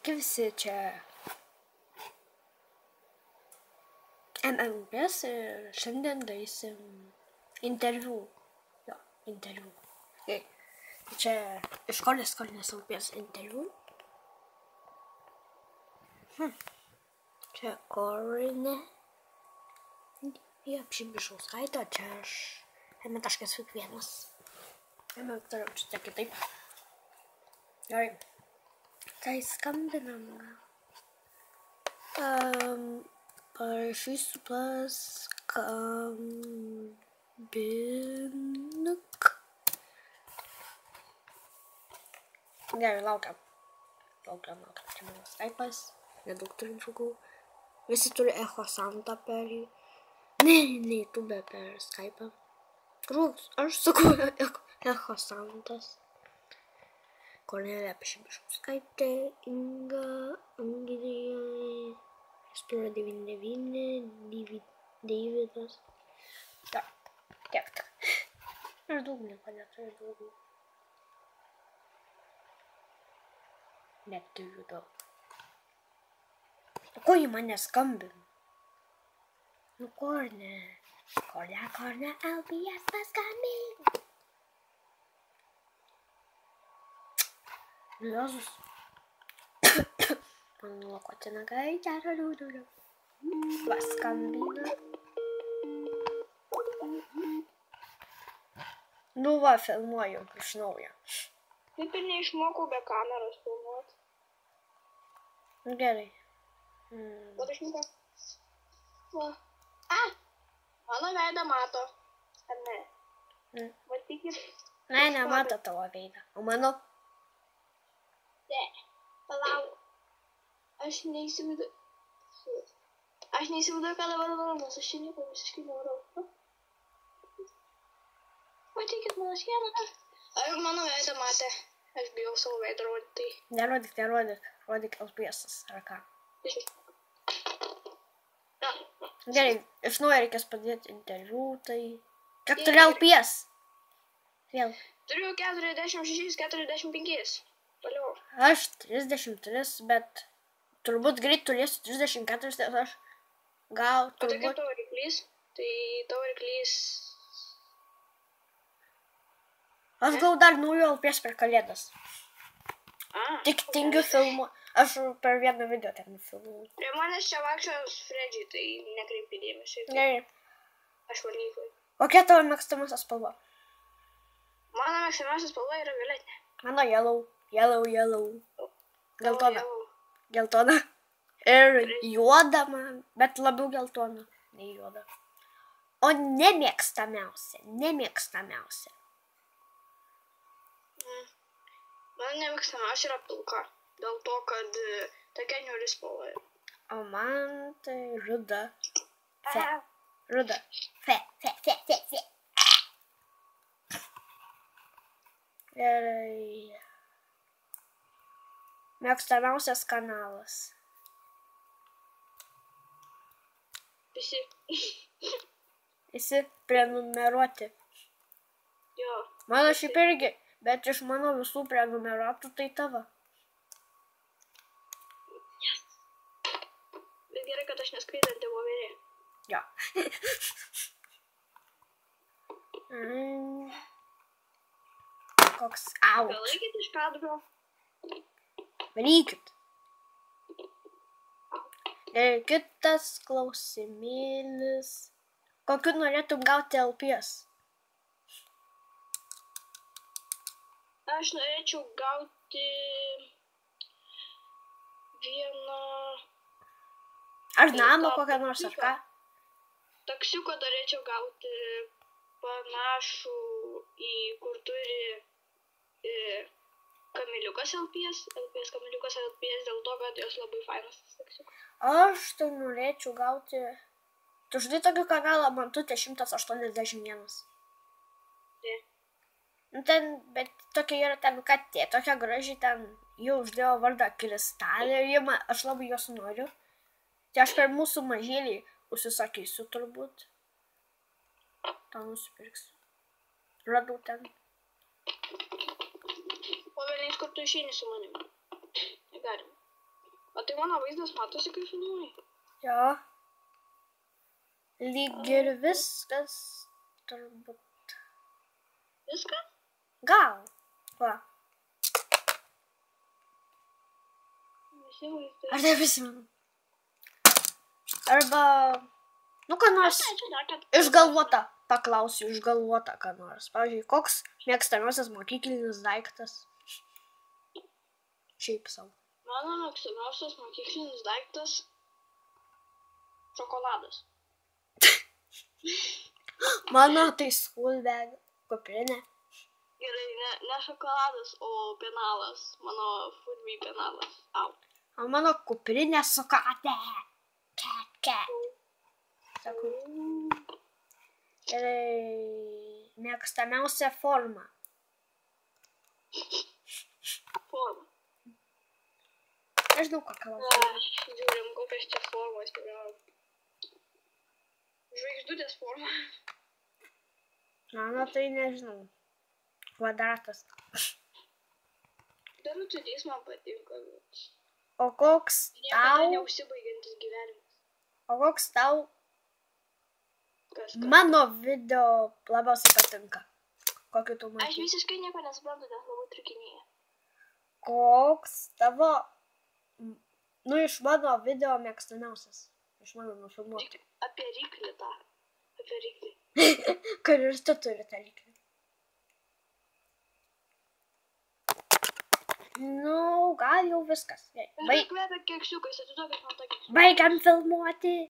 Sveiki visi, čia MMS ir šiandien darysim interviu. Jo, interviu. Okay. Čia iš kolinės upės interviu. Čia Korinė. Jie Apšibišauskaitė, čia aš M.1. Turiu čia kitaip. Gerai. Tai skambinam. Parašysiu paskambinuk. Gerai, laukiam. Čia mano Skype'as. Nedaug turiu draugų. Visi turi Echo Santa per jį. Ne, YouTube per Skype'ą. Draugs, aš sakau Echo Santas. Kornelija Apšibišauskaitė, Inga, Angelija, Esplora 99, Deividas. Tiek. Aš daug nieko neturiu daugiau. Neturiu daug. Ko jį mane skambina? Nu, Korne, LBS paskambink. Jėzus. Mano lokotina gaidžia. Paskambina. Nu va, filmuoju iš naujo. Taip ir neišmokau be kameros filmuoti. Gerai. Vat aš nieko. Mano veidą mato. Ar ne? Matykit. Ne, nemato tavo veidą. O mano? Ne. Palauk. Aš neįsivaizduoju, ką dabar darau, nes aš čia nieko visiškai nedarau. Matykit mano sieną. Ar mano veidą matė? Aš bijau savo veidą rodyti. Nerodyk. Rodyk LBS'as, ar ką? Gerai, iš naujo reikės padėti interviu, tai... Kiek turi LBS? Vėl. Turiu 46-45. Toliau. Aš 33, bet turbūt greit turėsiu 34, tai aš gal O tai kaip turbūt... tavo variklys? Tai tavo variklys... Aš gal dar naujo LBS per kalėdas. Tik tingiu filmu. Aš per vieną video ten filmuoju. Prie manęs čia vaikščios Fredžiai, tai nekreipi dėmesio. Gerai. Aš valyklai. Kokia tavo mėgstamiausia spalva? Mano mėgstamiausia spalva yra violetinė. Mano yellow. Geltona. Tavo Geltona. Ir juoda man, bet labiau geltona, nei juoda. O nemėgstamiausia. Man nemėgstamiausia yra pilka. Dėl to, kad tokia niūri spalva. O man tai ruda. Ruda. Gerai. Mėgstamiausias kanalas. Visi prenumeruoti. Jo. Mano šiaip irgi, bet iš mano visų prenumeruotų tai tavo. Bet gerai, kad aš neskraidanti voverė. Jo. Koks Gal out. laikit iš kadro? Varykit. Ir kitas klausimėlis. Kokiu norėtum gauti LBS? Aš norėčiau gauti vieną... Ar namą kokią nors, ar ką? Taksiuką norėčiau gauti panašų į kur turi Kamiliukas LBS dėl to, kad jos labai fainas tas taksiukas. Aš tai norėčiau gauti... Tu žinai tokį kanalą Mantutė 181. Ne. Ten, bet tokia yra ten katė, tokia graži, ten jau uždėjo vardą Kristalė ir aš labai jos noriu. Tai aš per mūsų mažėlį užsisakysiu turbūt. Tą nusipirksiu. Radau ten. O vėliais, kur tu išeini su manimi? Negalima. O tai mano vaizdas matosi, kai filmuoji? Jo. Lyg ir viskas turbūt. Viską? Gal. Va. Visi vaizdai. Aš neprisimenu. Arba, nu, ką nors išgalvota. Paklausiu išgalvota, ką nors. Pavyzdžiui, koks mėgstamiausias mokyklinis daiktas? Šiaip savo. Mano mėgstamiausias mokyklinis daiktas - šokoladas. Mano tai school bag, kuprinė. Gerai, ne šokoladas, o penalas. Mano furby penalas. Au. O mano kuprinė su katė. Ke. Sakau. Gerai, mėgstamiausia forma. Forma. Nežinau, ką klausiu. Žiūrim, kokios čia formos yra. Žvaigždutės forma. Mano tai nežinau. Kvadratas. Dar rutulys man patinka. O koks Niekada tau? neužsibaigiantis gyvenimas. O koks tau Kas? mano video labiausiai patinka? Kokį tu Aš matai? visiškai nieko nesuprantu, nes labai trikinėja. Koks tavo, nu, iš mano video mėgstamiausias? Iš mano nufilmuotų. Apie ryklį tą. Apie ryklį. Kur ir tu turi tą ryklį. Nu, gal jau viskas. Kvepia keksiukais, atiduokit man tą keksiuką. Baigiam filmuoti.